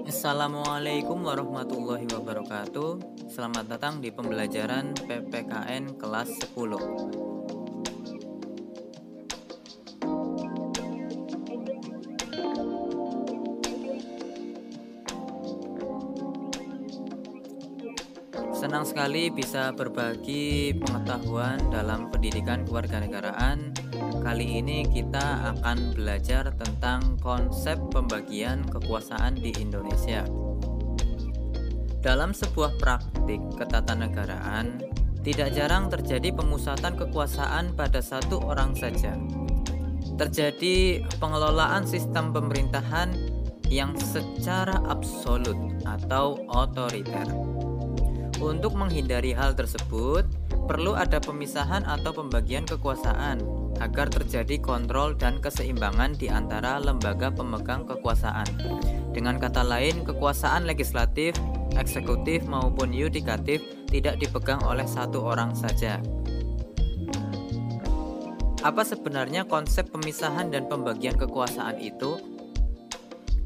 Assalamualaikum warahmatullahi wabarakatuh. Selamat datang di pembelajaran PPKN kelas 10. Senang sekali bisa berbagi pengetahuan dalam pendidikan kewarganegaraan. Kali ini kita akan belajar tentang konsep pembagian kekuasaan di Indonesia. Dalam sebuah praktik ketatanegaraan, tidak jarang terjadi pemusatan kekuasaan pada satu orang saja. Terjadi pengelolaan sistem pemerintahan yang secara absolut atau otoriter. Untuk menghindari hal tersebut, perlu ada pemisahan atau pembagian kekuasaan agar terjadi kontrol dan keseimbangan di antara lembaga pemegang kekuasaan. Dengan kata lain, kekuasaan legislatif, eksekutif maupun yudikatif tidak dipegang oleh satu orang saja. Apa sebenarnya konsep pemisahan dan pembagian kekuasaan itu?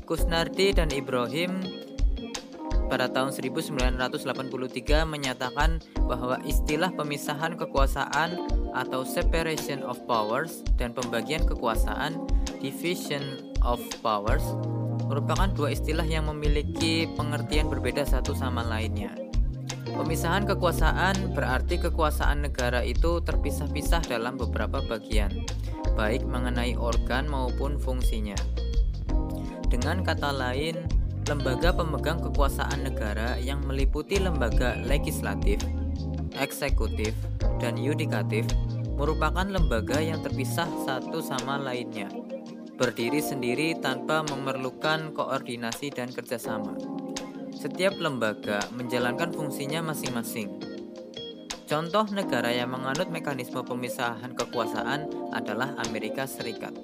Kusnardi dan Ibrahim pada tahun 1983 menyatakan bahwa istilah pemisahan kekuasaan atau separation of powers dan pembagian kekuasaan division of powers merupakan dua istilah yang memiliki pengertian berbeda satu sama lainnya. Pemisahan kekuasaan berarti kekuasaan negara itu terpisah-pisah dalam beberapa bagian, baik mengenai organ maupun fungsinya. Dengan kata lain, lembaga pemegang kekuasaan negara yang meliputi lembaga legislatif, eksekutif, dan yudikatif merupakan lembaga yang terpisah satu sama lainnya, berdiri sendiri tanpa memerlukan koordinasi dan kerjasama. Setiap lembaga menjalankan fungsinya masing-masing. Contoh negara yang menganut mekanisme pemisahan kekuasaan adalah Amerika Serikat.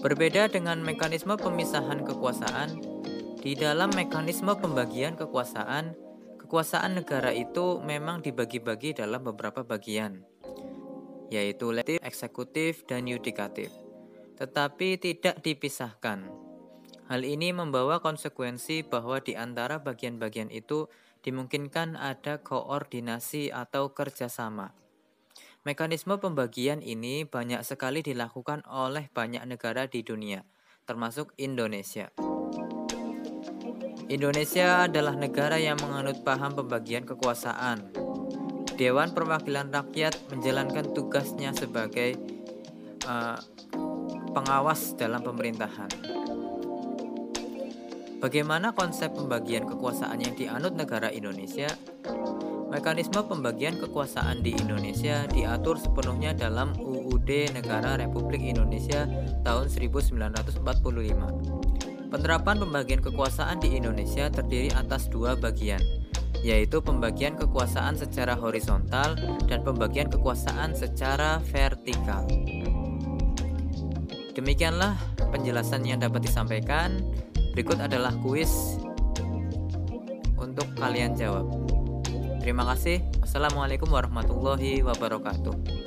Berbeda dengan mekanisme pemisahan kekuasaan, di dalam mekanisme pembagian kekuasaan, kekuasaan negara itu memang dibagi-bagi dalam beberapa bagian, yaitu legislatif, eksekutif, dan yudikatif, tetapi tidak dipisahkan. Hal ini membawa konsekuensi bahwa di antara bagian-bagian itu dimungkinkan ada koordinasi atau kerjasama. Mekanisme pembagian ini banyak sekali dilakukan oleh banyak negara di dunia, termasuk Indonesia. Indonesia adalah negara yang menganut paham pembagian kekuasaan. Dewan Perwakilan Rakyat menjalankan tugasnya sebagai pengawas dalam pemerintahan. Bagaimana konsep pembagian kekuasaan yang dianut negara Indonesia? Mekanisme pembagian kekuasaan di Indonesia diatur sepenuhnya dalam UUD Negara Republik Indonesia tahun 1945. Penerapan pembagian kekuasaan di Indonesia terdiri atas dua bagian, yaitu pembagian kekuasaan secara horizontal dan pembagian kekuasaan secara vertikal. Demikianlah penjelasan yang dapat disampaikan. Berikut adalah kuis untuk kalian jawab. Terima kasih. Wassalamualaikum warahmatullahi wabarakatuh.